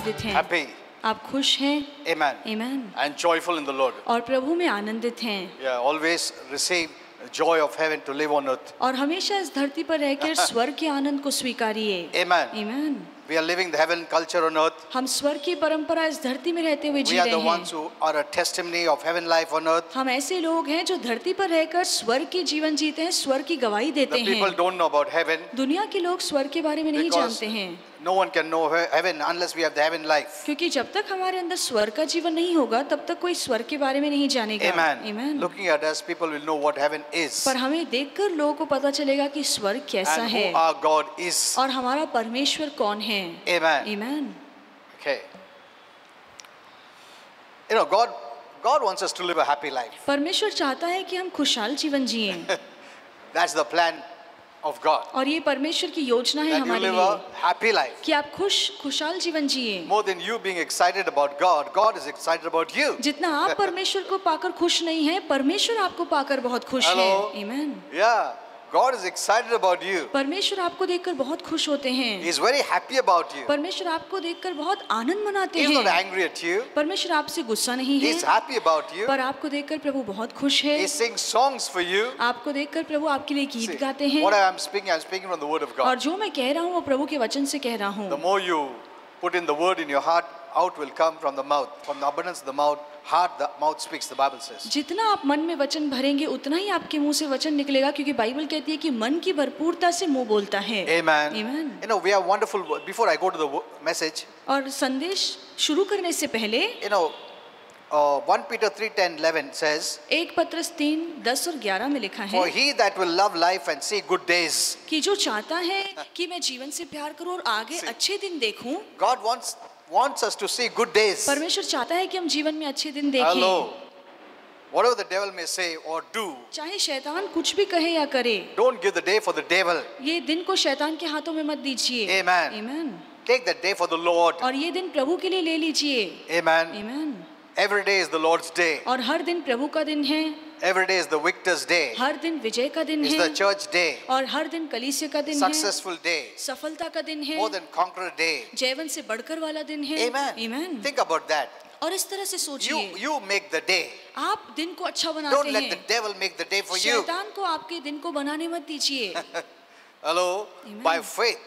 आनंदित हैं, happy, आप खुश हैं, amen, आमीन, and joyful in the Lord. और प्रभु में आनंदित हैं, Yeah, always receive the joy of heaven to live on earth. और हमेशा इस धरती पर रहकर स्वर्ग के आनंद को स्वीकारिए, Amen. आमीन। We are living the heaven culture on earth. हम स्वर्ग की परंपरा इस धरती में रहते हुए जी We are रहे the ones हैं। who are a testimony of heaven life on earth. हम ऐसे लोग हैं जो धरती पर रहकर स्वर्ग की जीवन जीते हैं, स्वर्ग की गवाही देते The people हैं। don't know about heaven दुनिया के लोग स्वर्ग के बारे में नहीं because जानते हैं, no one can know heaven unless we have the heaven life. क्योंकि जब तक हमारे अंदर स्वर्ग का जीवन नहीं होगा तब तक कोई स्वर्ग के बारे में नहीं जानेगा। Amen. आमीन। Looking at us, people will know what heaven is पर हमें देखकर लोगों को पता चलेगा कि स्वर्ग कैसा and है who our God is. और हमारा परमेश्वर कौन है। Amen. आमीन। Okay. You know, God wants us to live a happy life. परमेश्वर चाहता है कि हम खुशहाल जीवन जिएं, That's the plan of God. और ये परमेश्वर की योजना है That you हमारे live लिए a happy life. कि आप खुशहाल जीवन जिए। More than you being excited about God, God is excited about you. जितना आप परमेश्वर को पाकर खुश नहीं हैं, परमेश्वर आपको पाकर बहुत खुश है। Hello. आमीन। Yeah, God is excited about you. परमेश्वर आपको देखकर बहुत खुश होते हैं। He's very happy about you. परमेश्वर आपको देखकर बहुत आनंद मनाते He's not हैं। angry at you. परमेश्वर आपसे गुस्सा नहीं He's है, happy about you. पर आपको देखकर प्रभु बहुत खुश है। He sings songs for you. आपको देखकर प्रभु आपके लिए See, गीत गाते हैं, what I'm speaking from the word of और God. जो मैं कह रहा हूँ वो प्रभु के वचन से कह रहा The हूँ। more you put in the word in your heart, out will come from the mouth. From the abundance of the heart, the mouth speaks, the Bible says. जितना आप मन में वचन भरेंगे उतना ही आपके मुंह से वचन निकलेगा, क्योंकि बाइबल कहती है कि मन की भरपूरता से मुंह बोलता है। Amen. Amen. You know, we have wonderful, before I go to the message, और संदेश शुरू करने से पहले you know, 1 Peter 3:10-11 says, 1 पत्रस 3:10 और 11 में लिखा For है he that will love life and see good days. कि जो चाहता है कि मैं जीवन से प्यार करूं और आगे अच्छे दिन देखूं, God wants us to see good days. परमेश्वर चाहता है कि हम जीवन में अच्छे दिन देखें। Hello. Whatever the devil may say or do, चाहे शैतान कुछ भी कहे या करे, don't give the day for the devil. ये दिन को शैतान के हाथों में मत दीजिए। Amen. आमीन। Take that day for the Lord. और ये दिन प्रभु के लिए ले लीजिए। Amen. आमीन। Every day is the Lord's day. और हर दिन प्रभु का दिन है, Every day is the victor's day. हर दिन विजय का दिन It's है, the church day. और हर दिन कलीसिया का दिन है, Successful day. सफलता का दिन है, More than conqueror day. जयवन से बढ़कर वाला दिन है। Amen. आमीन। Think about that. और इस तरह से सोचिए, You make the day. आप दिन को अच्छा Don't बनाते let the हैं, devil make the day for you. शैतान को आपके दिन को बनाने मत दीजिए। Hello. Amen. By faith,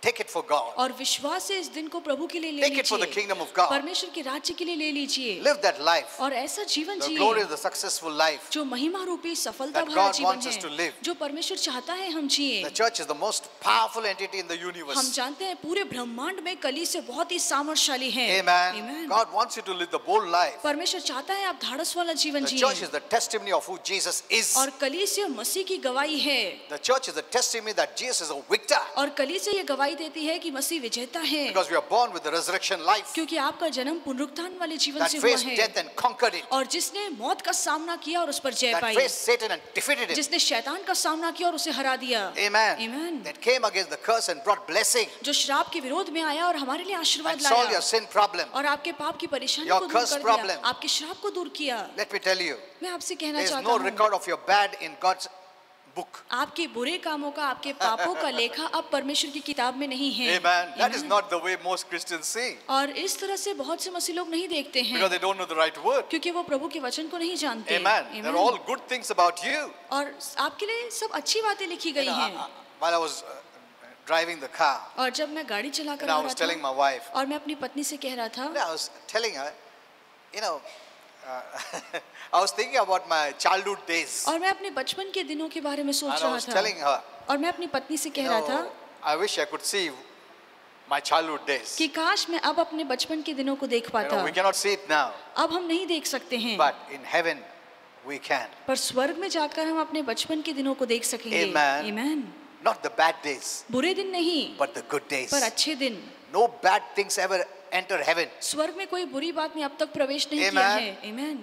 take it for God. और विश्वास से इस दिन को प्रभु के लिए ले Take it for the लीजिए, kingdom of God. परमेश्वर के राज्य के लिए ले लीजिए, Live that life. और ऐसा जीवन The glory जिए of the successful life. जो महिमा रूपी सफलता that भरा God जीवन wants us to है, live. जो परमेश्वर चाहता है हम जिए। The church is the most powerful entity in the हम universe. जानते हैं पूरे ब्रह्मांड में कलीसिया बहुत ही सामर्थ्यशाली है। Amen. Amen. God wants you to live the bold life. परमेश्वर चाहता है आप धाड़स वाला जीवन The church is जिए, the testimony of who Jesus is. और कलीसिया मसीह की गवाही है, The church is the testimony that Jesus is a victor. और कलीसिया ये गवाही देती है कि मसीह विजेता है, Because we are born with the resurrection life क्योंकि आपका जन्म पुनरुत्थान वाले जीवन that से हुआ faced है, death and conquered it. और जिसने मौत का सामना किया और उस पर जय That pi, faced Satan and defeated him. जिसने शैतान का सामना किया और उसे हरा दिया। Amen. Amen. That came against the curse and brought blessing जो श्राप के विरोध में आया और हमारे लिए आशीर्वाद and solved your लाया, sin problem. और आपके पाप की परेशानी Your को दूर curse कर problem. दिया, आपके श्राप को दूर किया। Let me tell you, मैं आपसे कहना there is चाहता no हूँ, record of your bad in God's book. आपके बुरे कामों का, आपके पापों का लेखा अब परमेश्वर की किताब में नहीं है। Amen. That is Amen. not the way most Christians see. और इस तरह से बहुत से मसीह लोग नहीं देखते हैं, Because they don't know the right word. क्योंकि वो प्रभु के वचन को नहीं जानते। Amen. They're Amen. all good things about you. और आपके लिए सब अच्छी बातें लिखी You गई know, हैं। while I was driving the car, और जब मैं गाड़ी चला कर and I आ was रहा telling था, my wife, और मैं अपनी पत्नी से कह रहा था, I was telling her, you know, I was thinking about my childhood days. और मैं अपने बचपन के दिनों के बारे में सोच And I रहा was था, telling her, और मैं अपनी पत्नी से you कह रहा था know, I wish I could see my childhood days. कि काश मैं अब अपने बचपन के दिनों को देख You पाता। know, we cannot see it now, अब हम नहीं देख सकते हैं, but in heaven we can. पर स्वर्ग में जाकर हम अपने बचपन के दिनों को देख सकेंगे। Amen. Amen. Not the bad days, बुरे दिन नहीं, but the good days. पर अच्छे दिन। No bad things ever enter heaven. स्वर्ग में कोई बुरी बात ने अब तक प्रवेश नहीं किया Amen. है। Amen.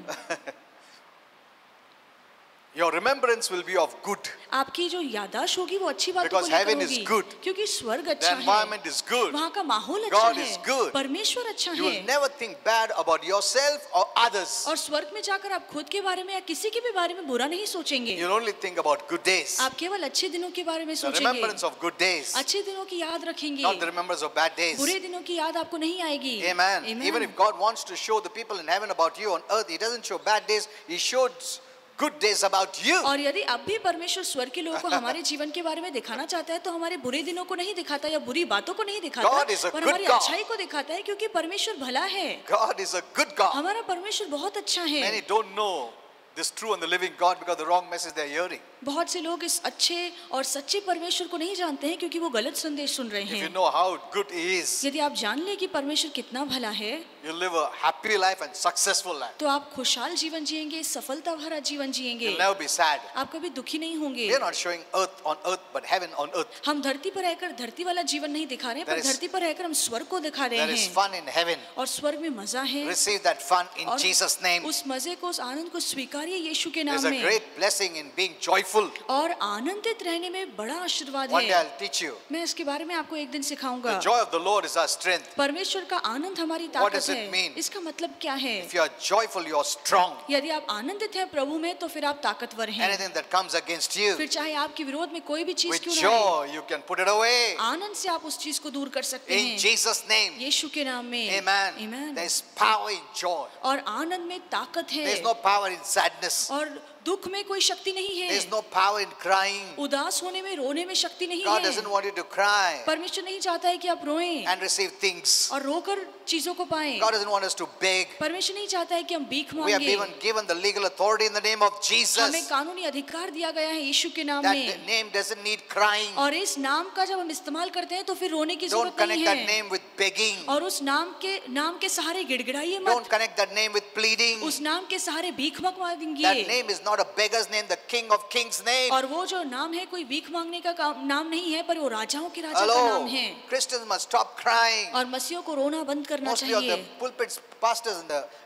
Your remembrance will be of good. आपकी जो याददाश्त होगी वो अच्छी बातों को Because लेकर heaven is होगी, good. क्योंकि स्वर्ग The अच्छा है, environment is good. वहाँ का माहौल अच्छा God है, is good. परमेश्वर अच्छा You will है, never think bad about yourself or others. और स्वर्ग में जाकर आप खुद के बारे में या किसी के भी बारे में बुरा नहीं सोचेंगे, You'll only think about good days. आप केवल अच्छे दिनों के बारे में The सोचेंगे, remembrance of good days, अच्छे दिनों की याद रखेंगे, not the remembrance of bad days. बुरे दिनों की याद आपको नहीं आएगी। Amen. Amen. Even if God wants to show the people in heaven about you on earth, He doesn't show bad days. He shows good days about you. और यदि अब भी परमेश्वर स्वर्ग के लोगों को हमारे जीवन के बारे में दिखाना चाहता है तो हमारे बुरे दिनों को नहीं दिखाता या बुरी बातों को नहीं दिखाता, God is a पर good हमारी God. अच्छाई को दिखाता है, क्योंकि परमेश्वर भला है, God is a good God. हमारा परमेश्वर बहुत अच्छा है। Many don't know this true and the living God because the wrong message they're hearing. बहुत से लोग इस अच्छे और सच्चे परमेश्वर को नहीं जानते हैं क्योंकि वो गलत संदेश सुन रहे If you हैं। know how good He is, यदि आप जान ले कि परमेश्वर कितना भला है, you'll live a happy life and successful life. तो आप खुशहाल जीवन जिएंगे, सफलता भरा जीवन जिएंगे, You'll never be sad. आप कभी दुखी नहीं होंगे। We're not showing earth on earth, but heaven on earth. हम धरती पर रहकर धरती वाला जीवन नहीं दिखा रहे हैं, पर There is- धरती पर रहकर हम स्वर्ग को दिखा रहे There is हैं, fun in heaven. और स्वर्ग में मजा है, Receive that fun in और Jesus' name. उस मजे को, उस आनंद को स्वीकारिए यीशु के There's नाम a में। great blessing in being joyful. और आनंदित रहने में बड़ा आशीर्वाद One day है। I'll teach you. मैं इसके बारे में आपको एक दिन सिखाऊंगा। The joy of the Lord is our strength. परमेश्वर का आनंद हमारी What ताकत does it है। mean? इसका मतलब क्या है? If you are joyful, you are strong. यदि आप आनंदित हैं प्रभु में तो फिर आप ताकतवर हैं। Anything that comes against you, फिर चाहे आपके विरोध में कोई भी चीज with क्यों ना आए, joy, you can put it away. आनंद से आप उस चीज को दूर कर सकते In हैं Jesus' name. यीशु के नाम में। Amen. Amen. There's power in joy. और आनंद में ताकत है, There's no power in sadness. और दुख में कोई शक्ति नहीं है, There's no power in crying. उदास होने में, रोने में शक्ति नहीं God है। doesn't want you to cry परमेश्वर नहीं चाहता है कि आप रोएं and receive things. और रोकर चीजों को पाएं। God doesn't want us to beg. परमेश्वर नहीं चाहता है कि हम भीख We have मांगे। been given the legal authority in the name of हमें Jesus. कानूनी अधिकार दिया गया है यीशु के नाम That में, name doesn't need crying. और इस नाम का जब हम इस्तेमाल करते हैं तो फिर रोने की Don't जरूरत नहीं connect that है। name with begging. और उस नाम के सहारे गिड़गिड़ाइए मत, Don't connect that name with pleading. उस नाम के सहारे भीख That मांगिए। name is not a beggar's name, the King of Kings' name. और वो जो नाम है कोई भीख मांगने का नाम नहीं है, पर वो राजाओं के राजा का Hello. नाम है। Christians must stop crying. और मसीहों को रोना बंद करना Mostly of the चाहिए। pulpits, pastors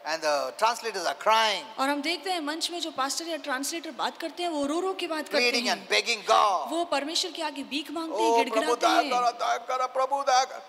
and the translators are crying, और हम देखते हैं मंच में जो पास्टर या ट्रांसलेटर बात करते हैं वो रो रो के बात करते pleading हैं, and begging God. वो परमेश्वर के आगे भीख मांगते हैं, Oh, Prabhu, गिड़गिड़ाते daya हैं। kara, Prabhu, daya kara.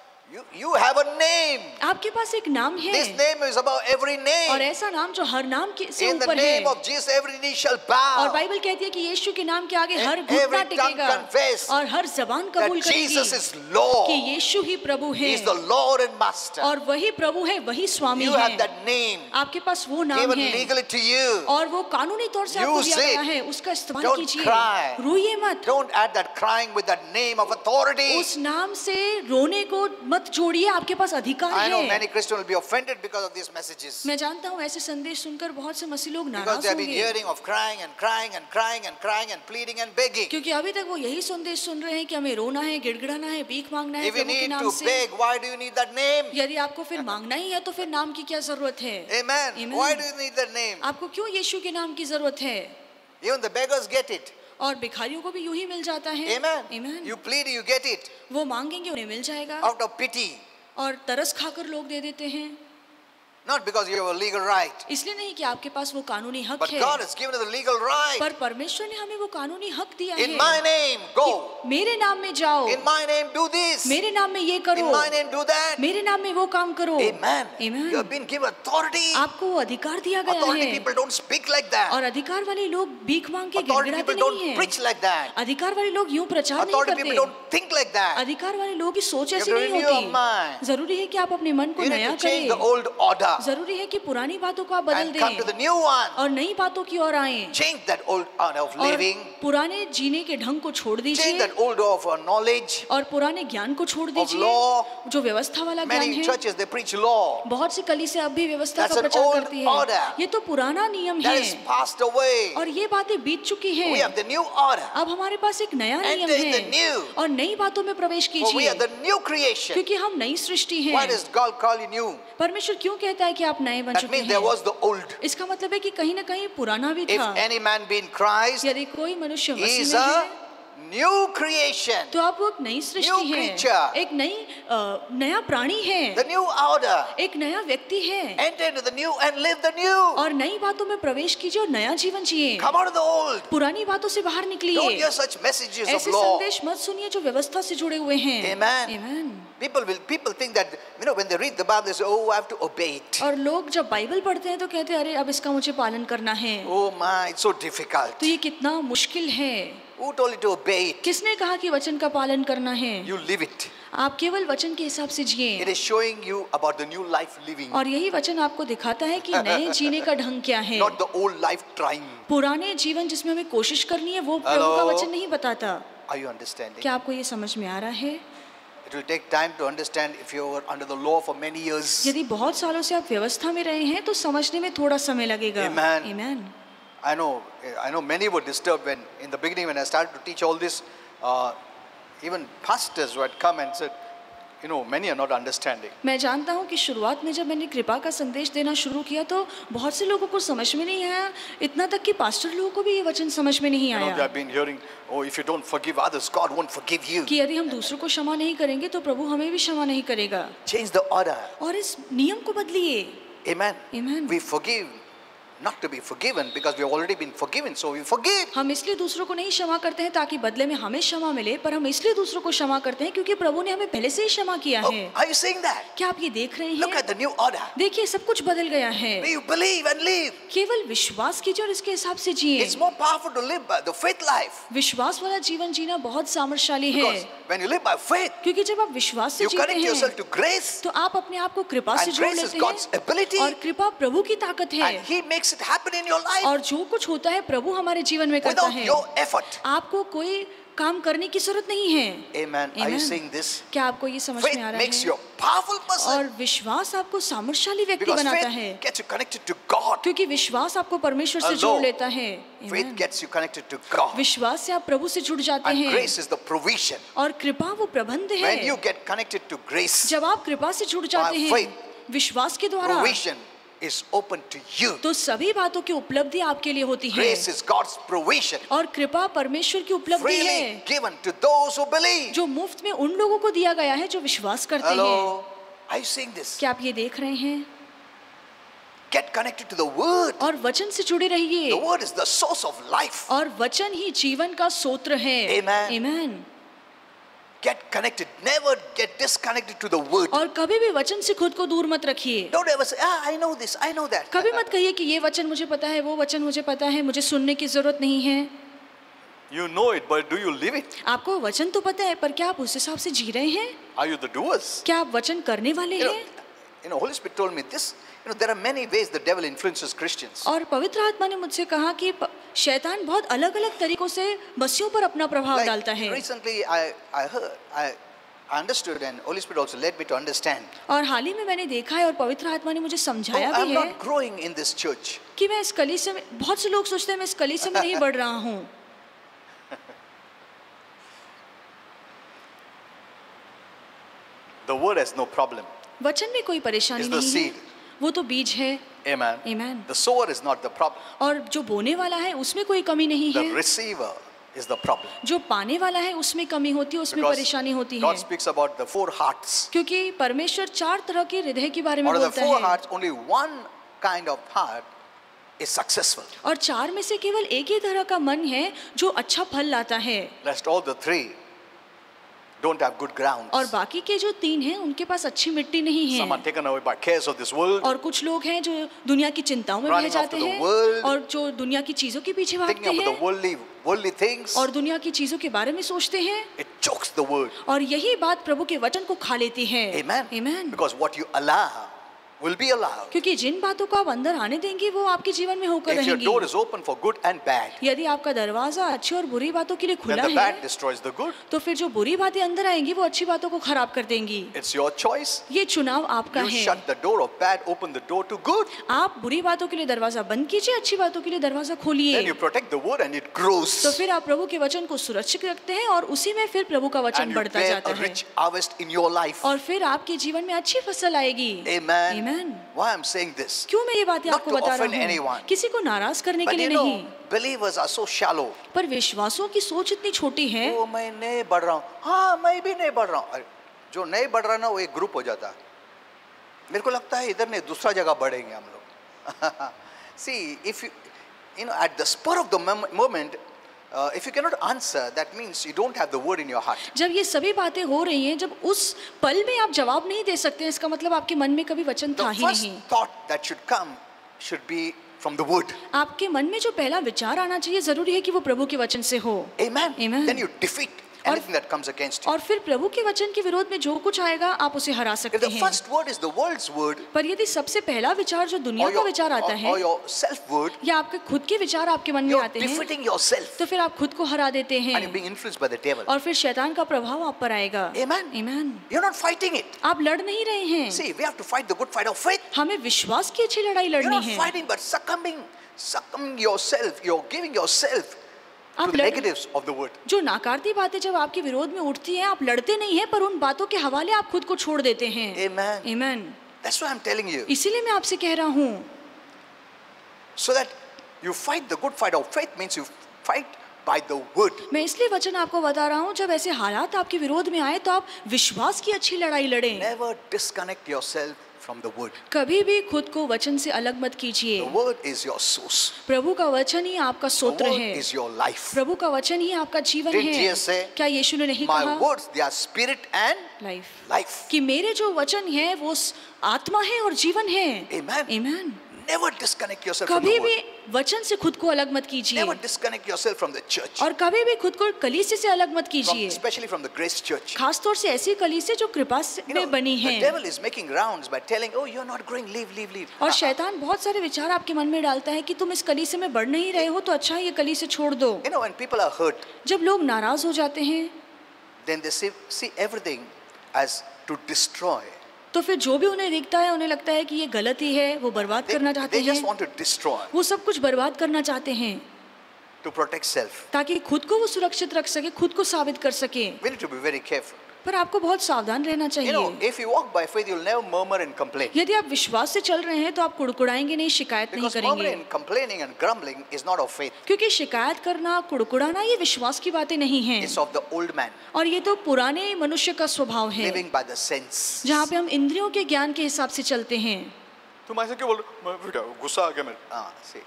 You have a name. आपके पास एक नाम है, This name is above every और name. ऐसा नाम जो हर नाम से In the ऊपर name है। of Jesus, every knee shall और bow. बाइबल कहती है कि यीशु के नाम के आगे हर Every घुटना tongue टिकेगा confess और हर जबान कबूल That Jesus करेगी is Lord. कि यीशु ही प्रभु He है, is the Lord and Master. और वही प्रभु है, वही स्वामी You है। have that name आपके पास वो नाम given है legally to you. और वो कानूनी तौर से आपको Use दिया गया it. है, उसका इस्तेमाल Don't कीजिए। cry. रोइए मत, Don't add that crying with that name of authority. उस नाम से रोने को मत जोड़िए, आपके पास अधिकार I know है। many Christians will be offended because of these messages. मैं जानता हूँ ऐसे संदेश सुनकर बहुत से मसीह लोग Because नाराज they have been होंगे, hearing of crying and crying and crying and crying and pleading and begging. क्योंकि अभी तक वो यही संदेश सुन रहे हैं कि हमें रोना है, गिड़गिड़ाना है, भीख मांगना है If you प्रभु के need नाम to से। beg, why do you need that name? यदि आपको फिर मांगना ही है तो फिर नाम की क्या जरूरत है? Amen. Amen. Why do you need that name? आपको क्यों यीशु के नाम की जरूरत है? Even the beggars get it. और भिखारियों को भी यूं ही मिल जाता है। Amen. Amen. You plead, you get it. वो मांगेंगे उन्हें मिल जाएगा, Out of pity. और तरस खाकर लोग दे देते हैं। Not because you have a legal right. इसलिए नहीं कि आपके पास वो कानूनी हक But है, God has given us the legal right. पर परमेश्वर ने हमें वो कानूनी हक दिया In है my name, go. मेरे नाम में जाओ, In my name, do this. मेरे नाम में ये करो, In my name, do that. मेरे नाम में वो काम करो। Amen. Amen. You have been given authority. आपको वो अधिकार दिया गया Authority है, people don't speak like that. और अधिकार वाले लोग भीख मांग के Authority गिड़गिड़ाते people नहीं don't हैं। preach like that. अधिकार वाले लोग यूं प्रचार नहीं Authority people करते। don't think like that. अधिकार वाले लोगों की सोच ऐसी You have to नहीं renew your mind. होती। जरूरी है कि आप अपने मन को You नया need to change the करें, old order जरूरी है कि पुरानी बातों को आप बदल and come to the दें new one. और नई बातों की ओर आएं, Change that old order of और living. पुराने जीने के ढंग को छोड़ Change दीजिए that old order of knowledge, और पुराने ज्ञान को छोड़ of दीजिए law. जो व्यवस्था वाला ज्ञान Many है। churches, they preach law. बहुत सी कलीसियां अब भी व्यवस्था That's का an प्रचार old करती है। order. ये तो पुराना नियम That है is passed away. और ये बातें बीत चुकी We हैं। have the new order. अब हमारे पास एक नया नियम Enter in the है new. और नई बातों में प्रवेश For we कीजिए, are the new creation. क्योंकि हम नई सृष्टि Why हैं। does God call you new? परमेश्वर क्यों कहता है कि आप नए बन That चुके means there हैं? was the old. इसका मतलब है कि कहीं ना कहीं पुराना भी If था। any man be in Christ, यदि कोई मनुष्य he मसीह is में a है new creation, तो आप वो एक नई सृष्टि New हैं, creature. एक नया प्राणी है, the new order. एक नया व्यक्ति है, Enter into the new and live the new. और नई बातों में प्रवेश कीजिए और नया जीवन जिए। Come out of the old. पुरानी बातों से बाहर Don't निकलिए। hear such messages of ऐसे law. संदेश मत सुनिए जो व्यवस्था से जुड़े हुए हैं। Amen. Amen. People think that, when they read the Bible, they say, oh, I have to obey it. और लोग जब बाइबल पढ़ते हैं तो कहते हैं अरे अब इसका मुझे पालन करना है। Oh my, it's so difficult. तो ये कितना मुश्किल है। Who told you to obey it? किसने कहा कि वचन का पालन करना है? You live it. आप केवल वचन के हिसाब से It जिए। is showing you about the new life living, और यही वचन आपको दिखाता है कि नए जीने का ढंग क्या है। not the old life trying. पुराने जीवन जिसमें हमें कोशिश करनी है वो प्रभु का वचन नहीं बताता। Are you understanding? क्या आपको ये समझ में आ रहा है? It will take time to understand if you were under the law for many years. यदि बहुत सालों से आप व्यवस्था में रहे हैं तो समझने में थोड़ा समय लगेगा। Amen. Amen. I know many were disturbed when in the beginning when I started to teach all this, even pastors who had come and said, many are not understanding. मैं जानता हूँ कि शुरुआत में जब मैंने कृपा का संदेश देना शुरू किया तो बहुत से लोगों को समझ में नहीं आया, इतना तक कि पास्टर लोगों को भी ये वचन समझ में नहीं They आया have been hearing, oh, if you don't forgive others, God won't forgive you. कि यदि हम दूसरों को क्षमा नहीं करेंगे तो प्रभु हमें भी क्षमा नहीं करेगा। Change the order. और इस नियम को बदलिए। Amen. Amen. We forgive not to be forgiven because we have already been forgiven, so we forgive. हम इसलिए दूसरों को नहीं क्षमा करते हैं ताकि बदले में हमें क्षमा मिले, पर हम इसलिए दूसरों को क्षमा करते हैं क्योंकि प्रभु ने हमें पहले से ही क्षमा किया Oh, है। are you seeing that? क्या आप ये देख रहे Look हैं? at the new order. देखिए सब कुछ बदल गया है। You believe and live. केवल विश्वास कीजिए और इसके हिसाब से जिए। It's more powerful to live by the faith life. विश्वास वाला जीवन जीना बहुत सामर्थ्यशाली है, Because when you live by faith, क्योंकि जब आप विश्वास से you जीते connect yourself हैं to grace, तो आप अपने आप को कृपा से and जोड़ grace is लेते God's हैं ability, और कृपा प्रभु की ताकत है। and He makes it happen in your life और जो कुछ होता है प्रभु हमारे जीवन में करता without है। your effort. आपको कोई काम करने की जरूरत नहीं है। Amen. Are you Amen. seeing this? क्या आपको ये समझ में आ Faith रहा makes you है? a powerful person और विश्वास आपको सामर्थ्यशाली व्यक्ति because बनाता है, faith gets you connected to God. क्योंकि विश्वास आपको परमेश्वर से Hello. जोड़ लेता है। Faith Amen. gets you connected to God. विश्वास से आप प्रभु से जुड़ जाते And हैं grace is the provision. और कृपा वो प्रबंध When है। you get connected to grace, जब आप कृपा से जुड़ जाते By हैं faith, विश्वास के द्वारा, provision is open to you. तो सभी बातों की उपलब्धि आपके लिए होती है। Grace is God's provision, और कृपा परमेश्वर की उपलब्धि freely है given to those who believe. जो मुफ्त में उन लोगों को दिया गया है जो विश्वास करते हैं। Hello, are you seeing this? क्या आप ये देख रहे हैं? Get connected to the Word. और वचन से जुड़े रहिए। The Word is the source of life. और वचन ही जीवन का सूत्र है। Amen. Amen. Get connected. Never get disconnected to the Word. और कभी भी वचन से खुद को दूर मत रखिए। Don't ever say, I know this, I know that. कभी मत कहिए कि ये वचन मुझे पता है, वो वचन मुझे पता है, मुझे सुनने की जरूरत नहीं है। You know it, but do you live it? आपको वचन तो पता है, पर क्या आप उस हिसाब से जी रहे हैं? Are you the doers? क्या आप वचन करने वाले हैं? Holy Spirit told me this. There are many ways the devil influences Christians. और पवित्र आत्मा ने मुझसे कहा कि शैतान बहुत अलग-अलग तरीकों से मसीहों पर अपना प्रभाव डालता है। Recently, I heard, I understood, and Holy Spirit also led me to understand. और हाल ही में मैंने देखा है और पवित्र आत्मा ने मुझे समझाया I'm भी है not growing in this church. कि मैं इस कलीसिया में, बहुत से लोग सोचते हैं मैं इस कलीसिया में नहीं बढ़ रहा हूँ। The word has no problem. वचन में कोई परेशानी It's the नहीं है, seed. वो तो बीज है। Amen. Amen. The sower is not the problem. और जो बोने वाला है उसमें कोई कमी नहीं The है, receiver is the problem. जो पाने वाला है उसमें कमी होती है, उसमें परेशानी होती है। God speaks about the four hearts. क्योंकि परमेश्वर 4 तरह के हृदय के बारे में Out of the बोलता four है hearts, only one kind of heart is successful. और 4 में से केवल एक ही तरह का मन है जो अच्छा फल लाता है, Rest all the three don't have good grounds. और बाकी के जो 3 हैं उनके पास अच्छी मिट्टी नहीं Some are है। taken away by cares of this world, और कुछ लोग हैं जो दुनिया की चिंताओं में बह Running जाते after the हैं world. और जो दुनिया की चीजों के पीछे thinking भागते about the हैं worldly things. और दुनिया की चीजों के बारे में सोचते हैं, It chokes the word. और यही बात प्रभु के वचन को खा लेती है। Amen. Amen. Because what you allow will be allowed. क्योंकि जिन बातों को आप अंदर आने देंगे वो आपके जीवन में होकर If your रहेंगी। door is open for good and bad, यदि आपका दरवाजा अच्छी और बुरी बातों के लिए then खुला the bad है destroys the good. तो फिर जो बुरी बातें अंदर आएंगी वो अच्छी बातों को खराब कर देंगी। It's your choice. ये चुनाव आपका You है। shut the door of bad, open the door to good. आप बुरी बातों के लिए दरवाजा बंद कीजिए, अच्छी बातों के लिए दरवाजा Then खोलिए। you protect the word and it grows. तो फिर आप प्रभु के वचन को सुरक्षित रखते हैं और उसी में फिर प्रभु का वचन And you बढ़ता bear जाता a है rich harvest in your life. और फिर आपके जीवन में अच्छी फसल आएगी। Amen. Amen. Why I'm saying this? क्यों मैं ये बातें Not आपको to बता offend रहा हूँ? anyone. किसी को नाराज करने के But लिए you know, नहीं, believers are so shallow. पर विश्वासों की सोच इतनी छोटी है। वो मैं नहीं बढ़ रहा हूँ, हाँ मैं भी नहीं बढ़ रहा हूँ। जो नहीं बढ़ रहा ना वो एक ग्रुप हो जाता है। मेरे को लगता है इधर नहीं दूसरा जगह बढ़ेंगे हम लोग। See, if you know at the spur of the moment, if you cannot answer, that means you don't have the word in your heart. जब ये सभी बातें हो रही हैं, जब उस पल में आप जवाब नहीं दे सकते, इसका मतलब आपके मन में कभी वचन था The ही first नहीं। thought that should come should be from the word. आपके मन में जो पहला विचार आना चाहिए, जरूरी है कि वो प्रभु के वचन से हो। Amen. Amen. Then you defeat anything that comes against you. और फिर प्रभु के वचन के विरोध में जो कुछ आएगा, आप उसे हरा If सकते the हैं। first word is the world's word, पर यदि सबसे पहला विचार जो दुनिया or का विचार आता है, or your self word, या आपके खुद के विचार आपके मन में you're आते हैं, defeating yourself तो फिर आप खुद को हरा देते and you're हैं being influenced by the devil. और फिर शैतान का प्रभाव आप पर आएगा। Amen. Amen. You're not fighting it. आप लड़ नहीं रहे हैं। See, we have to fight the good fight of faith. हमें विश्वास की अच्छी लड़ाई You're लड़नी not है। fighting, but succumbing yourself. You're giving yourself to आप the लड़, negatives of the word. जो नाकारती बातें जब आपके विरोध में उठती हैं, आप लड़ते नहीं हैं, पर उन बातों के हवाले आप खुद को छोड़ देते हैं। Amen. Amen. That's why I'm telling you. इसीलिए मैं आपसे कह रहा हूँ, So that you fight the good fight of faith means you fight by the word. मैं इसलिए वचन आपको बता रहा हूँ, जब ऐसे हालात आपके विरोध में आए तो आप विश्वास की अच्छी लड़ाई लड़ें। Never disconnect yourself from the word. कभी भी खुद को वचन से अलग मत कीजिए। The word is your source. प्रभु का वचन ही आपका The स्तोत्र word है। is your life. प्रभु का वचन ही आपका जीवन Didn't है। Jesus say, क्या यीशु ने नहीं My कहा, words, they are spirit and life, life. कि मेरे जो वचन है वो आत्मा है और जीवन है। Amen. Amen. Never disconnect yourself from कभी the भी word. वचन से खुद को अलग मत कीजिए Never disconnect yourself from the church. और कभी भी खुद को कलीसिया से अलग मत From, कीजिए, especially from the grace church. खास तौर से ऐसी कलीसिया जो कृपा You know, में बनी the है। devil is making rounds by telling, oh, you're not growing, leave. और शैतान बहुत सारे विचार आपके मन में डालता है कि तुम इस कलीसिया में बढ़ नहीं रहे हो, तो अच्छा है ये कलीसिया छोड़ दो। You know, when people are hurt, जब लोग नाराज हो जाते हैं, then they see everything as to destroy. तो फिर जो भी उन्हें दिखता है, उन्हें लगता है कि ये गलती है, वो बर्बाद करना चाहते They just हैं, want to destroy वो सब कुछ बर्बाद करना चाहते हैं to protect self. ताकि खुद को वो सुरक्षित रख सके, खुद को साबित कर सके। We need to be very careful. पर आपको बहुत सावधान रहना You know, चाहिए। if you walk by faith, you'll never murmur and complain. यदि आप विश्वास से चल रहे हैं तो आप कुड़कुड़ाएंगे नहीं, शिकायत नहीं Because करेंगे, murmuring and complaining and grumbling is not of faith. क्योंकि शिकायत करना, कुड़कुड़ाना ये विश्वास की बातें नहीं हैं। It's of the old man और ये तो पुराने मनुष्य का स्वभाव है, living by the sense. जहाँ पे हम इंद्रियों के ज्ञान के हिसाब से चलते हैं। तुम ऐसे क्यों बोल रहे हो? गुस्सा आ गया मेरे। See,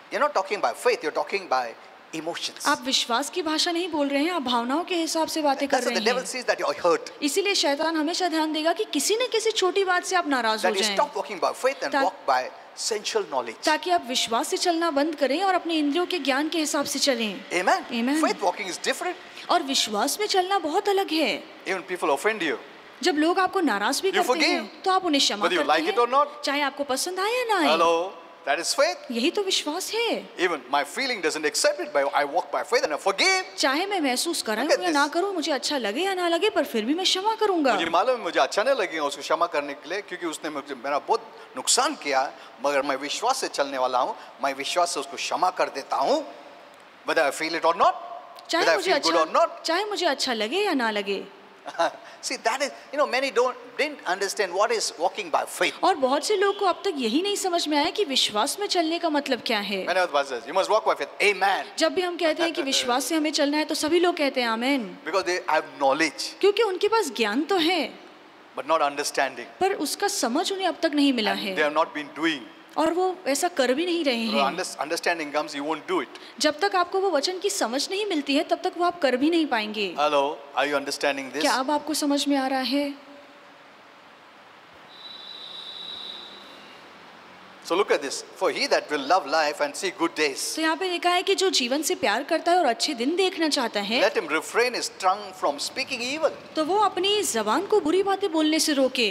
you're not talking by faith. You're talking by emotions. आप विश्वास की भाषा नहीं बोल रहे हैं, आप भावनाओं के हिसाब से बातें कर That's why रहे the devil हैं। sees that you're hurt. इसीलिए शैतान हमेशा ध्यान देगा कि किसी न किसी छोटी बात से आप नाराज हो That you जाएं, stop walking by faith and Ta- walk by sensual knowledge. ताकि आप विश्वास से चलना बंद करें और अपने इंद्रियों के ज्ञान के हिसाब से चलें। Amen. Amen. Faith walking is different. और विश्वास में चलना बहुत अलग है। Even people offend you. जब लोग आपको नाराज भी You करते हैं, forgive. तो आप उन्हें क्षमा Whether you करते like it or हैं, not. चाहे आपको पसंद आए या ना आए। Hello. That is faith. यही तो विश्वास है। Even my feeling doesn't accept it, but I walk by faith and I forgive. चाहे मैं महसूस करूं Look at या ना this. करूं, मुझे अच्छा लगे या ना लगे, पर फिर भी मैं क्षमा करूंगा। मुझे मालूम है मुझे अच्छा नहीं लगेगा उसको क्षमा करने के लिए, क्योंकि उसने मुझे मेरा बहुत नुकसान किया, मगर मैं विश्वास से चलने वाला हूँ, मैं विश्वास से उसको क्षमा कर देता हूँ, whether I feel it or not, whether चाहे I मुझे feel good or not. चाहे मुझे अच्छा लगे या ना लगे। See, that is, you know, many didn't understand what is walking by faith. और बहुत से लोग को अब तक यही नहीं समझ में आया कि विश्वास में चलने का मतलब क्या है। Many of us says, you must walk by faith. Amen. जब भी हम कहते हैं कि विश्वास से हमें चलना है, तो सभी लोग कहते हैं आमेन, Because they have knowledge, क्योंकि उनके पास ज्ञान तो है, but not understanding. पर उसका समझ उन्हें अब तक नहीं मिला है, They have not been doing. और वो ऐसा कर भी नहीं रहे When हैं। understanding comes, you won't do it. जब तक आपको वो वचन की समझ नहीं मिलती है, तब तक वो आप कर भी नहीं पाएंगे। Hello, are you understanding this? क्या अब आपको समझ में आ रहा है? So look at this. For he that will love life and see good days, तो यहाँ पे लिखा है कि जो जीवन से प्यार करता है और अच्छे दिन देखना चाहता है, let him refrain his tongue from speaking evil. तो वो अपनी जबान को बुरी बातें बोलने से रोके।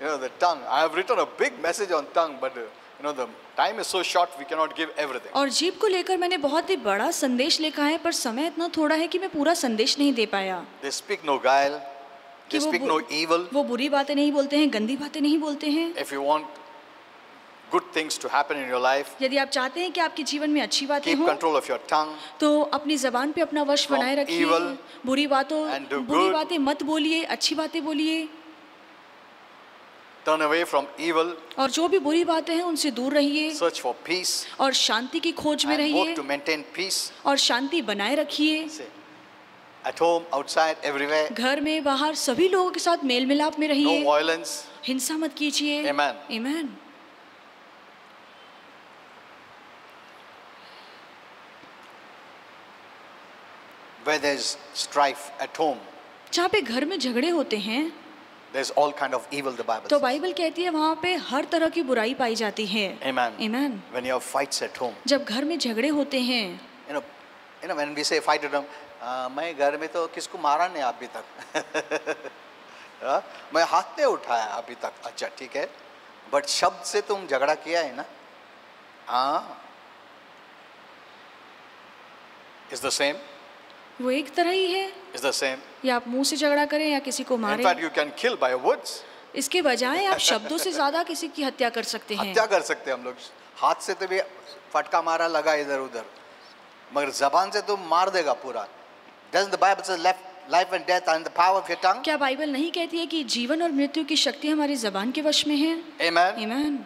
You know, the tongue. I have written a big message on tongue, but you know, the time is so short, we cannot give everything. और जीभ को लेकर मैंने बहुत ही बड़ा संदेश लिखा है, पर समय इतना थोड़ा है कि मैं पूरा संदेश नहीं दे पाया। They speak no guile. They कि speak no evil. वो बुरी बातें नहीं बोलते हैं, गंदी बातें नहीं बोलते हैं। If you want good things to happen in your life, यदि आप चाहते हैं कि आपके जीवन में अच्छी बातें keep हों, control of your tongue. तो अपनी जबान पे अपना वश From बनाए रखिए। evil बुरी and do बुरी good. बातें मत बोलिए, अच्छी बातें बोलिए। turn away from evil, और जो भी बुरी बातें हैं उनसे दूर रहिए search for peace, और शांति की खोज में and work रहिए to maintain peace. और शांति बनाए रखिए। Say, at home, outside, everywhere. घर में बाहर सभी लोगों के साथ मेल मिलाप में No रहिए, violence. हिंसा मत कीजिए। Amen. Amen. Where there's strife at home, जहाँ पे घर में झगड़े होते हैं there's all kind of evil, the Bible तो says. बाइबल कहती है वहाँ पे हर तरह की बुराई पाई जाती है। Amen. Amen. When you have fights at home, जब घर में झगड़े होते हैं, when we say fight at home, मैं घर में तो किसको मारा नहीं अभी तक, मैं हाथ नहीं उठाया अभी तक, अच्छा ठीक है, बट शब्द से तुम झगड़ा किया है ना, हाँ, is the same, वो एक तरह ही है। is the same. या आप मुंह से झगड़ा करें या किसी को In मारें, fact, you can kill by words. इसके बजाय आप शब्दों से ज्यादा किसी की हत्या कर सकते हैं। हत्या कर सकते हैं हम लोग, हाथ से तो भी फटका मारा लगा इधर उधर, मगर जबान से तो मार देगा पूरा। Doesn't the Bible say life and death are in the power of your tongue? क्या बाइबल नहीं कहती है कि जीवन और मृत्यु की शक्ति हमारी जबान के वश में है? Amen. Amen.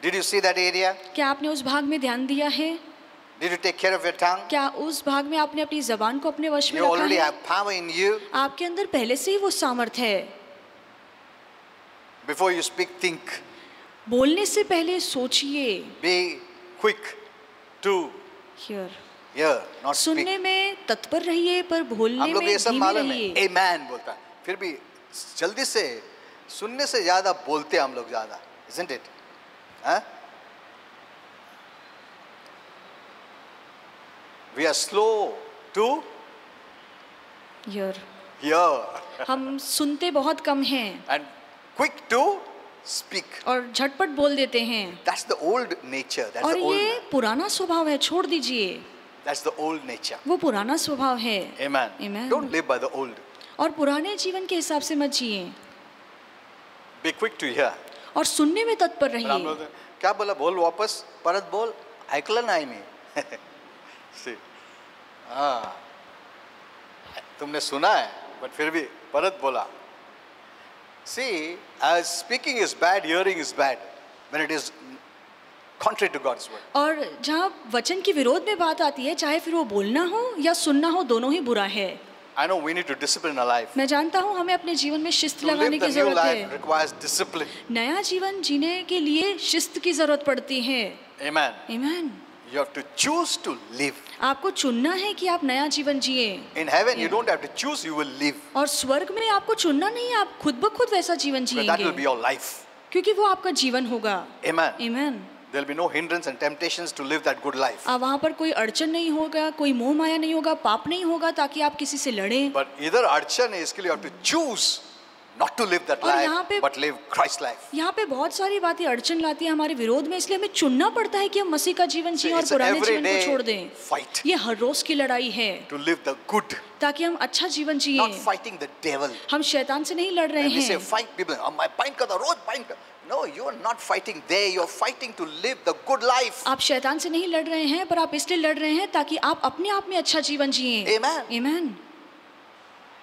Did you see that area? क्या आपने उस भाग में ध्यान दिया है? Did you take care of your tongue? क्या उस भाग में आपने अपनी जबान को अपने वश में You रखा already है? have power in you. आपके अंदर पहले से ही वो सामर्थ है। Before you speak, think. बोलने से पहले सोचिए। Be quick to Hear. hear, not speak. सुनने में तत्पर रहिए पर बोलने हम लोग में ये सब धीमे मालूम है, रहिए। Amen बोलता है, फिर भी जल्दी से सुनने से ज्यादा बोलते हैं हम लोग ज्यादा, isn't it? हाँ? We are slow to Hear. hear हम सुनते बहुत कम हैं and quick to speak. और झटपट बोल देते हैं। That's the old nature. That's और the old ये man. पुराना स्वभाव है, छोड़ दीजिए। That's the old nature. वो पुराना स्वभाव है। Amen. Amen. Don't live by the old. और पुराने जीवन के हिसाब से मत जिए Be quick to hear. और सुनने में तत्पर और हम रहिए। लोग क्या बोला, बोल वापस, परत बोल, ऐकलं नाही मी. See. हाँ, तुमने सुना है बट फिर भी परत बोला. See, as speaking is bad, hearing is bad when it is contrary to God's word. और जहाँ वचन के विरोध में बात आती है, चाहे फिर वो बोलना हो या सुनना हो, दोनों ही बुरा है। I know we need to discipline our life. मैं जानता हूँ हमें अपने जीवन में शिस्त To लगाने live की the new जरूरत life है। requires discipline. नया जीवन जीने के लिए शिस्त की जरूरत पड़ती है। Amen. Amen. You have to choose to live. आपको चुनना है कि आप नया जीवन जिए। In heaven, you don't have to choose, you will live. और स्वर्ग में आपको चुनना नहीं है, आप खुद ब खुद वैसा जीवन But that will be जिएंगे, your life. क्योंकि वो आपका जीवन होगा। Amen. Amen. There will be no hindrance and temptations to live that good life. वहाँ पर कोई अड़चन नहीं होगा, कोई मोह माया नहीं होगा, पाप नहीं होगा ताकि आप किसी से लड़ें। But either अड़चन है, इसके लिए you have to choose not to live that और यहाँ life, पे- but live Christ life. यहाँ पे बहुत सारी बातें अड़चन लाती है हमारे विरोध में, इसलिए हमें चुनना पड़ता है कि हम मसीह का जीवन जिए और It's an पुराने जीवन को छोड़ everyday दें। fight ये हर रोज की लड़ाई है to live the good, ताकि हम अच्छा जीवन जिए। not fighting the devil. हम शैतान से नहीं लड़ रहे When we say हैं। fight, people, मैं पाइन करता रोज पाइन कर. No, you are not fighting there. You are fighting to live the good life. आप शैतान से नहीं लड़ रहे हैं, पर आप इसलिए लड़ रहे हैं ताकि आप अपने आप में अच्छा जीवन जिए। Amen. Amen.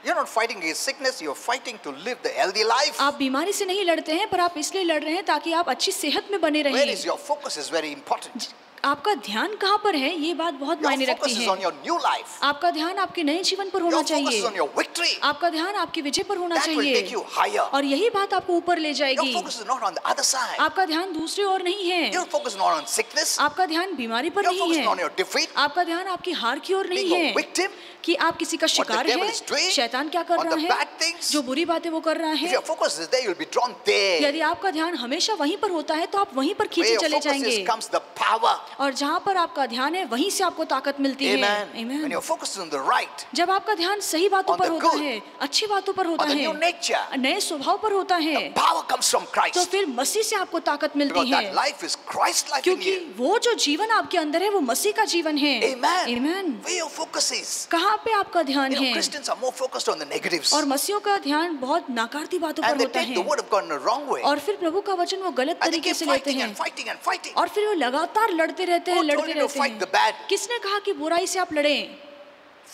You're not fighting against sickness. You're fighting to live the healthy life. आप बीमारी से नहीं लड़ते हैं, पर आप इसलिए लड़ रहे हैं ताकि आप अच्छी सेहत में बने Where is रहें। your focus is very important. आपका ध्यान कहाँ पर है, ये बात बहुत Your मायने focus रखती is है। on your new life. आपका ध्यान आपके नए जीवन पर होना Your focus चाहिए। is on your victory. आपका ध्यान आपकी विजय पर होना That will चाहिए take you higher. और यही बात आपको ऊपर ले Your जाएगी। focus is not on the other side. आपका ध्यान दूसरी ओर नहीं है। Your focus is not on sickness. आपका ध्यान बीमारी पर Your नहीं focus is not on है। your defeat. आपका ध्यान आपकी हार की ओर नहीं Being a है victim. कि आप किसी का शिकार devil है। is doing, शैतान क्या कर on रहा the है, bad things. जो बुरी बातें वो कर रहा If है। your focus is there, you'll be drawn there. यदि आपका ध्यान हमेशा वहीं पर होता है तो आप वहीं पर Where खींचे your चले focus जाएंगे is comes the power. और जहाँ पर आपका ध्यान है वहीं से आपको ताकत मिलती है। Amen. Amen. When your focus is on the right, जब आपका ध्यान सही बातों On पर the होता good, है, अच्छी बातों पर होता on the है, new nature, नए स्वभाव पर होता है, power comes from तो Christ. फिर मसीह से आपको ताकत मिलती Because है, that life is Christ life in क्योंकि you. वो जो जीवन आपके अंदर है वो मसीह का जीवन है। Amen. Amen. Where your focus is. कहाँ पे आपका ध्यान You know, है? Christians are more focused on the negatives. और मसीहों का ध्यान बहुत नाकारती बातों पर And they होता take the है word of God in the wrong way. और फिर प्रभु का वचन वो गलत And they तरीके keep से लेते fighting हैं and fighting and fighting. और फिर वो लगातार लड़ते रहते हैं, Who told लड़ते you to रहते fight the हैं। bad? किसने कहा कि बुराई से आप लड़ें?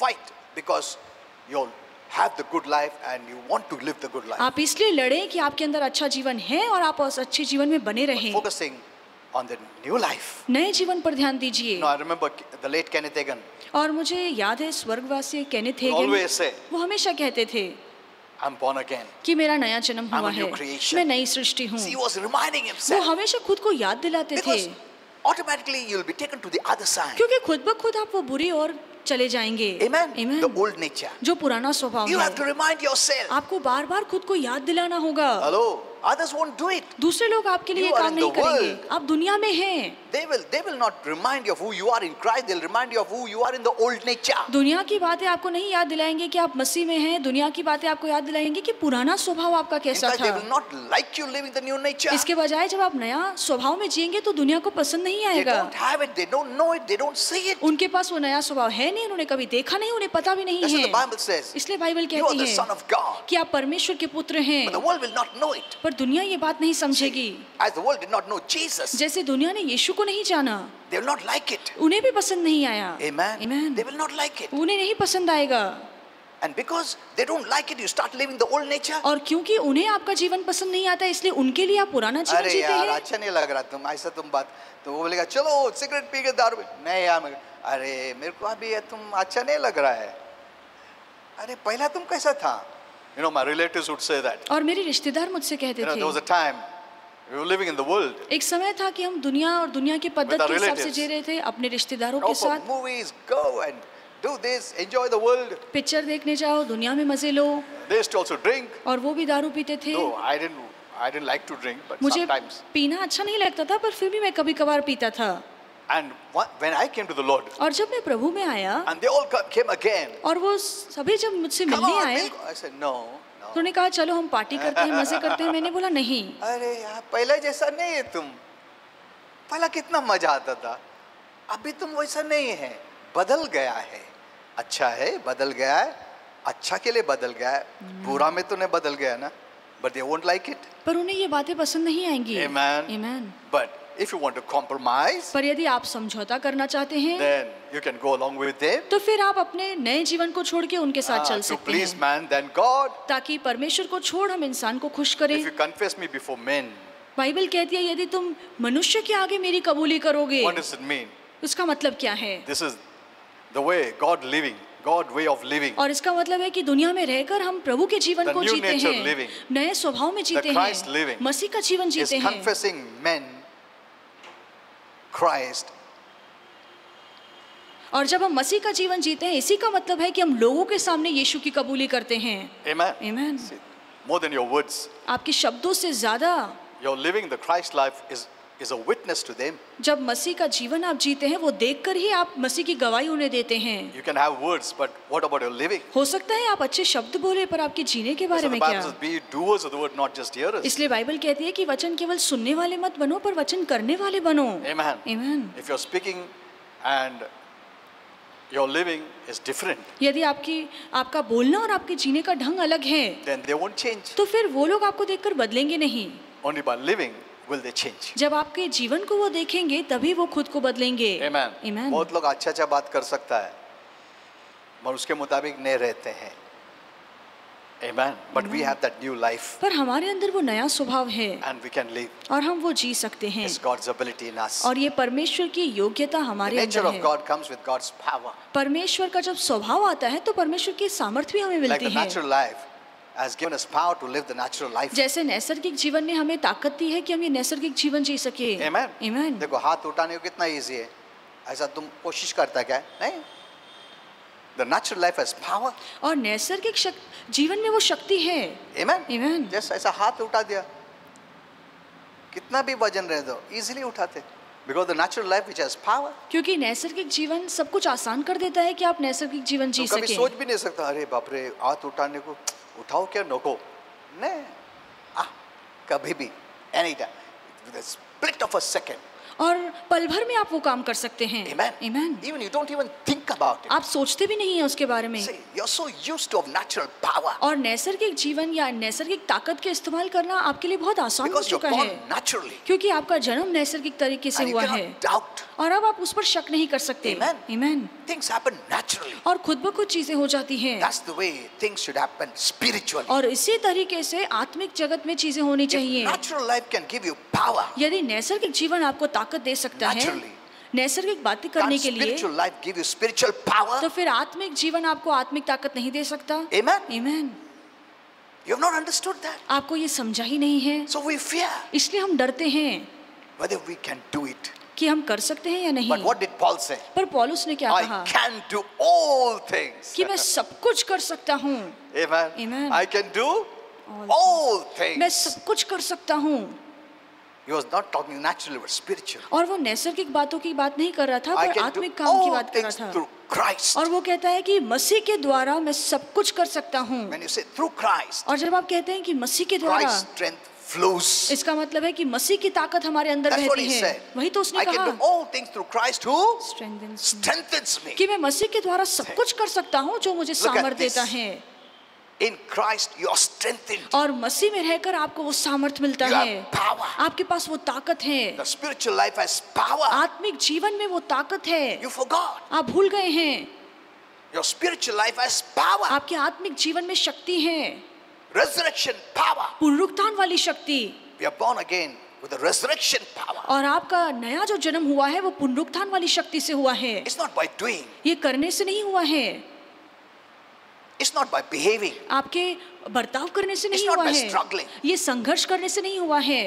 Fight because your have the good life and you want to live the good life. आप इसलिए लड़ें कि आपके अंदर अच्छा जीवन है और आप उस अच्छे जीवन में बने रहें। Focusing on the new life. नए जीवन पर ध्यान दीजिए। No, I remember the late Kenneth Hagin और मुझे याद है स्वर्गवासी Kenneth would Hagin, always say, वो हमेशा कहते थे I'm born again. कि मेरा नया जन्म I'm हुआ a new है, creation. मैं नई सृष्टि हूँ। See, he was reminding वो himself हमेशा खुद को याद दिलाते थे, because automatically you'll be taken to the other side. क्योंकि खुद ब खुद आप वो बुरी ओर चले जाएंगे। Amen. Amen। The old nature. जो पुराना स्वभाव You have to है, remind yourself. आपको बार बार खुद को याद दिलाना होगा। Hello. Others won't do it. दूसरे लोग आपके लिए You ये are काम in नहीं the करेंगे। world. आप दुनिया में हैं। They will not remind you of who you are in Christ. They'll remind you of who you are in the old nature. दुनिया की बातें आपको नहीं याद दिलाएंगे कि आप मसीह में हैं। दुनिया की बातें आपको याद दिलाएंगे कि पुराना स्वभाव आपका In कैसा fact, they था। will not like you living the new nature. इसके बजाय जब आप नया स्वभाव में जिएंगे तो दुनिया को पसंद नहीं They आएगा। don't have it. They don't know it. They don't see it. उनके पास वो नया स्वभाव है नहीं, उन्होंने कभी देखा नहीं, उन्हें पता भी नहीं That's what the है। Bible says. इसलिए बाइबल You are कहती the है son of God. कि आप परमेश्वर के पुत्र हैं, But the world will not know it. पर दुनिया ये बात नहीं समझेगी। As the world did not know Jesus, जैसे दुनिया ने यीशु को नहीं जाना, they will not like it. उन्हें भी पसंद नहीं आया। Amen. Amen। They will not like it. उन्हें नहीं पसंद आएगा। And because they don't like it, you start living the old nature. और क्योंकि उन्हें आपका जीवन पसंद नहीं आता, इसलिए उनके लिए आप पुराना जीवन अरे जीते यार हैं। अच्छा नहीं लग रहा तुम ऐसा तुम बात तो वो बोलेगा चलो सिगरेट पी के दारू नहीं यार अरे मेरे को अभी ये तुम अच्छा नहीं लग रहा है अरे पहला तुम कैसा था you know my relatives would say that और मेरे रिश्तेदार मुझसे कहते you know थे, there was a time we were living in the world एक समय था कि हम दुनिया और दुनिया की पद्धति With our के हिसाब से relatives. जी रहे थे, अपने रिश्तेदारों go के for साथ। movies go and do this enjoy the world picture देखने जाओ, दुनिया में मजे लो, they used to also drink और वो भी दारू पीते थे। no I didn't like to drink but मुझे sometimes पीना अच्छा नहीं लगता था, पर फिर भी मैं कभी कभार पीता था। and when I came to the Lord और जब मैं प्रभु में आया and they all came again और वो सभी जब मुझसे come मिलने on आए Bill. I said no तो उन्होंने कहा चलो हम पार्टी करते हैं, मजे करते हैं। मैंने बोला नहीं, अरे यार पहले जैसा नहीं है तुम पहला कितना मजा आता था अभी तुम वैसा नहीं है बदल गया है अच्छा है बदल गया है अच्छा के लिए बदल गया है बुरा में तो नहीं बदल गया ना but they won't like it पर उन्हें ये बातें पसंद नहीं आएंगी। Amen. Amen। but if you want to compromise पर यदि आप समझौता करना चाहते हैं then you can go along with them तो फिर आप अपने नए जीवन को छोड़ के उनके साथ चल to सकते please हैं, man then God ताकि परमेश्वर को छोड़ हम इंसान को खुश करें। if you confess me before men Bible कहती है यदि तुम मनुष्य के आगे मेरी कबूली करोगे, what does it mean उसका मतलब क्या है? this is the way God way of living और इसका मतलब है कि दुनिया में रहकर हम प्रभु के जीवन The को new जीते nature हैं, living. नए स्वभाव में जीते Christ living हैं, मसीह का जीवन is जीते हैं। confessing men Christ और जब हम मसीह का जीवन जीते हैं, इसी का मतलब है कि हम लोगों के सामने यीशु की कबूली करते हैं। amen Amen। more than your words आपके शब्दों से ज्यादा you're living the Christ life is a witness to them जब मसीह का जीवन आप जीते हैं, वो देखकर ही आप मसीह की गवाही उन्हें देते हैं। you can have words but what about your living हो सकता है आप अच्छे शब्द बोले, पर आपके जीने के बारे so the में Bible क्या? says be doers of the word not just hearers इसलिए बाइबल कहती है कि वचन केवल सुनने वाले मत बनो, पर वचन करने वाले बनो। amen Amen। if you're speaking and your living is different यदि आपका बोलना और आपके जीने का ढंग अलग है, then they won't change तो फिर वो लोग आपको देखकर बदलेंगे नहीं। only by living will they change जब आपके जीवन को वो देखेंगे तभी वो खुद को बदलेंगे। amen Amen। बहुत लोग अच्छा बात कर सकता है मगर उसके मुताबिक नहीं रहते हैं amen but we have that new life पर हमारे अंदर वो नया स्वभाव है and we can live और हम वो जी सकते हैं, it's God's ability in us और ये परमेश्वर की योग्यता the हमारे nature अंदर of है। God comes with God's power परमेश्वर का जब स्वभाव आता है तो परमेश्वर की सामर्थ्य भी हमें like मिलती the है। natural life has given us power to live the natural life जैसे नैसर्गिक जीवन ने हमें ताकत दी है कि हम ये नैसर्गिक जीवन जी सके। amen Amen। देखो हाथ उठाने को कितना इजी है ऐसा तुम कोशिश करता क्या है नहीं the natural life has power और नैसर्गिक जीवन में वो शक्ति है। amen Amen। जैसे ऐसा हाथ उठा दिया कितना भी वजन रहे दो इजीली उठाते because the natural life which has power क्योंकि नैसर्गिक जीवन सब कुछ आसान कर देता है कि आप नैसर्गिक जीवन जी तो कभी सके। सोच भी नहीं सकता अरे बाप रे हाथ उठाने को उठाओ क्या नको नहीं कभी भी any time with a split of a second और पल भर में आप वो काम कर सकते हैं। amen Amen। even you don't even think about it आप सोचते भी नहीं हैं उसके बारे में। see you're so used to of natural power और नैसर्गिक जीवन या नैसर्गिक ताकत के इस्तेमाल करना आपके लिए बहुत आसान हो because you're चुका born है, naturally क्योंकि आपका जन्म नैसर्गिक तरीके से and you हुआ cannot है doubt और अब आप उस पर शक नहीं कर सकते। Amen. Amen. Things happen naturally. और खुद ब खुद चीजें हो जाती हैं। That's the way things should happen spiritually. और इसी तरीके से आत्मिक जगत में चीजें होनी If चाहिए। natural life can give you power, यदि नैसर्गिक जीवन आपको ताकत दे सकता है, naturally, नैसर्गिक बातें करने can't के लिए, spiritual life give you spiritual power? तो फिर आत्मिक जीवन आपको आत्मिक ताकत नहीं दे सकता। Amen. Amen. You have not understood that. आपको ये समझा ही नहीं है, So we fear इसलिए हम डरते हैं whether we can do it. कि हम कर सकते हैं या नहीं। But what did Paul say? पर पौलुस ने क्या I कहा can do all things. कि मैं सब कुछ कर सकता हूँ। Amen. Amen. I can do all things. मैं सब कुछ कर सकता हूँ। He was not talking naturally but spiritual. और वो नैसर्गिक बातों की बात नहीं कर रहा था, I पर can do आत्मिक काम की all बात कर रहा things था। through Christ. और वो कहता है कि मसीह के द्वारा मैं सब कुछ कर सकता हूँ। When you say through Christ, और जब आप कहते हैं कि मसीह के द्वारा, Christ's strength flows. इसका मतलब है कि मसीह की ताकत हमारे अंदर That's what बहती he है। said. वही तो उसने I can do कहा, all things through Christ who Strengthens me. strengthens me. कि मैं मसीह के द्वारा सब कुछ कर सकता हूँ जो मुझे Look at सामर्थ्य this. देता है। In Christ you are strengthened. और मसीह में रहकर आपको वो सामर्थ्य मिलता You है, have power. आपके पास वो ताकत है। The spiritual life has power. आत्मिक जीवन में वो ताकत है। You forgot. आप भूल गए हैं, Your spiritual life has power. आपके आत्मिक जीवन में शक्ति है, Resurrection power. पुनरुत्थान वाली शक्ति। We are born again with the resurrection power. और आपका नया जो जन्म हुआ है वो पुनरुत्थान वाली शक्ति से हुआ है। It's not by doing. ये करने से नहीं हुआ है, It's not by behaving. आपके बर्ताव करने से It's नहीं not हुआ by है, struggling. ये संघर्ष करने से नहीं हुआ है,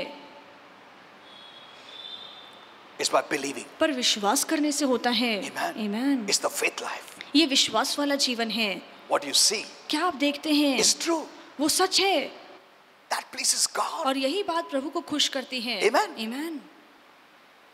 It's by believing. पर विश्वास करने से होता है। Amen. Amen. It's the faith life. ये विश्वास वाला जीवन है। What you see क्या आप देखते हैं is true. वो सच है, That pleases God. और यही बात प्रभु को खुश करती है। Amen. Amen.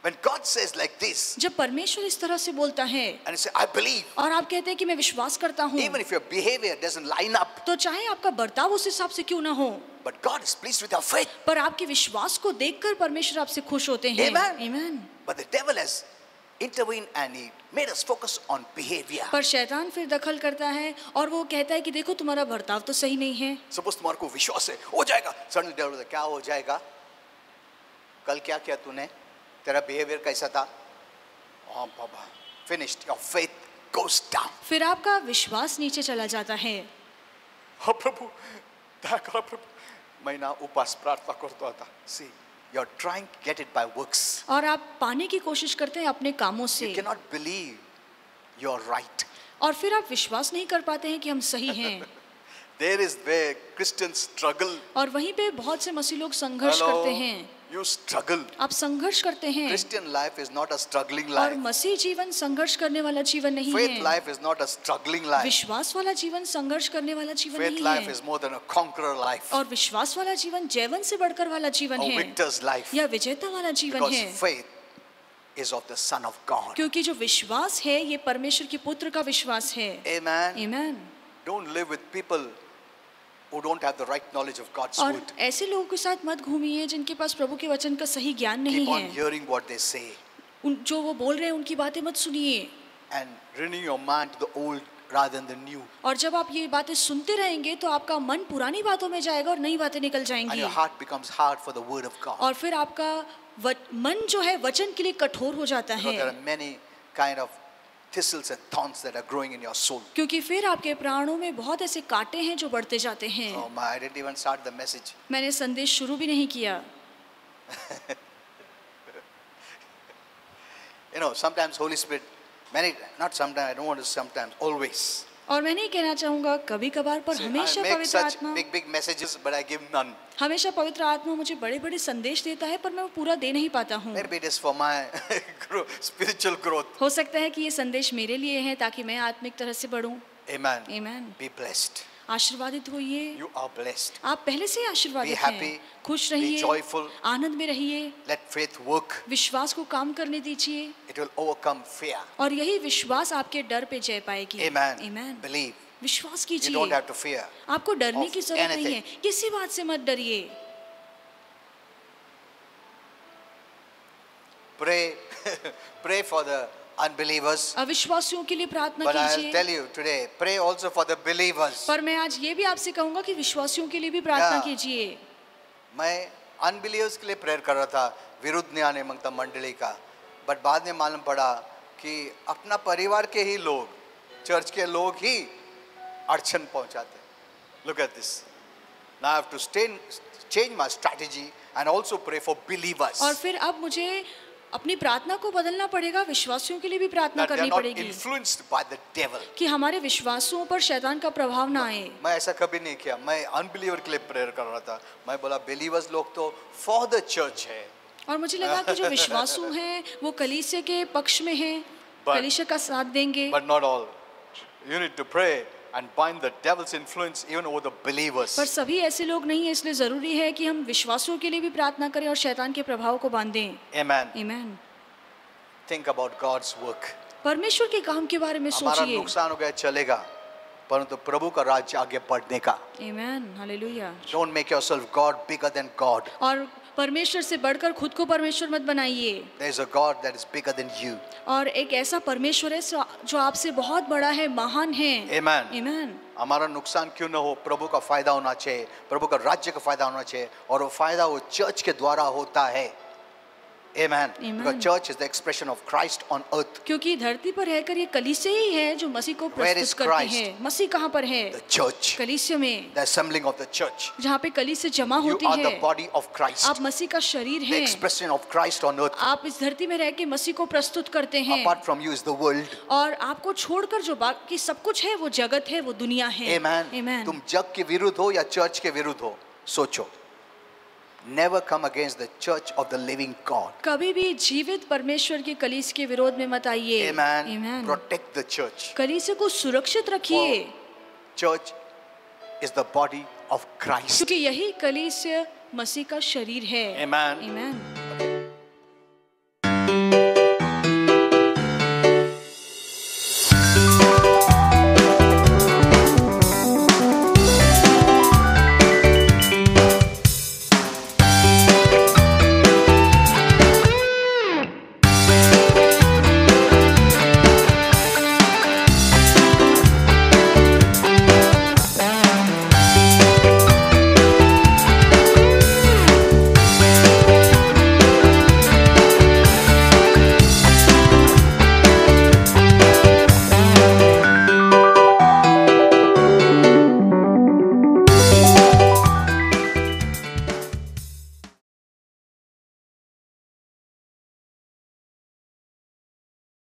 When God says like this, जब परमेश्वर इस तरह से बोलता है and you say, I believe, और आप कहते हैं कि मैं विश्वास करता हूँ, even if your behavior doesn't line up, तो चाहे आपका बर्ताव उस हिसाब से क्यों ना हो, but God is pleased with your faith. पर आपके विश्वास को देखकर परमेश्वर आपसे खुश होते हैं। Amen. Amen. But the devil has intervened and he made us focus on behavior. पर शैतान फिर दखल करता है और वो कहता है कि देखो तुम्हारा बर्ताव तो सही नहीं है। Suppose तुम्हारे को विश्वास है हो जाएगा, suddenly devil बोलता है, क्या हो जाएगा? कल क्या किया तूने? तेरा behavior कैसा था? Oh Baba, finished. Your faith goes down. फिर आपका विश्वास नीचे चला जाता है। हाँ प्रभु, दया करा प्रभु, मैं ना उपवास प्रार्थना करता था। See, you're trying to get it by works. और आप पाने की कोशिश करते हैं अपने कामों से, You cannot believe you're right. और फिर आप विश्वास नहीं कर पाते हैं कि हम सही हैं। There is where Christians struggle. और वहीं पे बहुत से मसीह लोग संघर्ष करते हैं। You struggle. आप संघर्ष करते हैं, Christian life is not a struggling और life. मसीह जीवन संघर्ष करने वाला जीवन नहीं Faith है। life is not a struggling life. विश्वास वाला जीवन संघर्ष करने वाला जीवन Faith नहीं life है, is more than a conqueror life. और विश्वास वाला जीवन जैवन से बढ़कर वाला जीवन A है, victor's life. या विजेता वाला जीवन Because है। faith is of the Son of God. क्योंकि जो विश्वास है ये परमेश्वर के पुत्र का विश्वास है। Amen. Amen. Don't live with people who don't have the right knowledge of God's और word. ऐसे लोगों के साथ मत घूमिए जिनके पास प्रभु के वचन का सही ज्ञान नहीं Keep on है। hearing what they say जो वो बोल रहे हैं उनकी बातें मत सुनिए। and renew your mind to the old rather than the new. और जब आप ये बातें सुनते रहेंगे तो आपका मन पुरानी बातों में जाएगा और नई बातें निकल And जाएंगी, your heart becomes hard for the word of God. और फिर आपका मन जो है वचन के लिए कठोर हो जाता Because there है, are many kind of thistles and thorns that are growing in your soul. क्योंकि फिर आपके प्राणों में बहुत ऐसे कांटे हैं जो बढ़ते जाते हैं। Oh my, I didn't even start the message. मैंने संदेश शुरू भी नहीं किया। You know, sometimes Holy Spirit, not sometimes, I don't want to sometimes, always. और मैं नहीं कहना चाहूँगा कभी कभार, पर See, हमेशा I make पवित्र such आत्मा big messages, but I give none. हमेशा पवित्र आत्मा मुझे बड़े बड़े संदेश देता है, पर मैं वो पूरा दे नहीं पाता हूँ। Maybe it is for my spiritual growth. हो सकता है कि ये संदेश मेरे लिए है ताकि मैं आत्मिक तरह से बढ़ूं। Amen. Amen. Be blessed. आशीर्वादित होइए। You are blessed. आप पहले से ही Be आशीर्वादित happy. हैं। खुश Be रहिए, joyful. आनंद में रहिए, Let faith work. विश्वास को काम करने दीजिए, It will overcome fear. और यही विश्वास आपके डर पे जय पाएगी। Amen. Amen. Believe. विश्वास You कीजिए, don't have to fear. आपको डरने of की जरूरत नहीं है, anything. किसी बात से मत डरिए। Pray, pray for the unbelievers. अविश्वासियों के लिए प्रार्थना But I'll कीजिए, tell you today, pray also for the believers. पर मैं आज ये भी आपसे कहूँगा कि विश्वासियों के लिए भी प्रार्थना Yeah. कीजिए। मैं unbelievers के लिए प्रेयर कर रहा था, विरुद्ध न्याय मंगता मंडली का, बट बाद में मालूम पड़ा कि अपना परिवार के ही लोग, चर्च के लोग ही अड़चन पहुंचाते. Look at this. Now I have to change my strategy and also pray for believers. और फिर अब मुझे अपनी प्रार्थना को बदलना पड़ेगा, विश्वासियों के लिए भी प्रार्थना That they are करनी not पड़ेगी influenced by the devil. कि हमारे विश्वासों पर शैतान का प्रभाव ना आए. मैं ऐसा कभी नहीं किया. मैं अनबिलीवर के लिए प्रेयर कर रहा था. मैं बोला बिलीवर्स लोग तो फॉर द चर्च है. और मुझे लगा कि जो विश्वासु हैं वो कलीसिया के पक्ष में हैं, कलीसिया का साथ देंगे. But not all. You need to pray and bind the devil's influence even over the believers. पर सभी ऐसे लोग नहीं है, इसलिए जरूरी है कि हम विश्वासों के लिए भी प्रार्थना करें और शैतान के प्रभाव को बांधें. Amen. Amen. Think about God's work. परमेश्वर के काम के बारे में हमारा सोचिए. नुकसान हो गया चलेगा, परंतु प्रभु का राज्य आगे बढ़ने का. Amen. Hallelujah. Don't make yourself God bigger than God. और परमेश्वर से बढ़कर खुद को परमेश्वर मत बनाइए. There is a God that is bigger than you. और एक ऐसा परमेश्वर है जो आपसे बहुत बड़ा है, महान है. Amen. Amen. हमारा नुकसान क्यों न हो, प्रभु का फायदा होना चाहिए, प्रभु का राज्य का फायदा होना चाहिए, और वो फायदा वो चर्च के द्वारा होता है. Amen. Because church is the expression of Christ on earth. क्योंकि धरती पर रहकर ये कलीसिया ही है जो मसीह को Where is प्रस्तुत करती Christ? है. मसीह कहाँ पर है? The church, कलीसिया में, the assembling of the church. जहाँ पे कलीसिया जमा You होती are the है. body of Christ, आप मसीह का शरीर the हैं. expression of Christ on earth. आप इस धरती में रह के मसीह को प्रस्तुत करते हैं. Apart from you is the world. और आपको छोड़कर जो बाकी सब कुछ है वो जगत है, वो दुनिया है. Amen. Amen. तुम जग के विरुद्ध हो या चर्च के विरुद्ध हो, सोचो. Never come against the church of the living God. कभी भी जीवित परमेश्वर के कलीसिया के विरोध में मत आइए. Amen. Amen. Protect the church. कलीसिया को सुरक्षित रखिए. Church is the body of Christ. क्योंकि यही कलीसिया मसीह का शरीर है. Amen. Amen.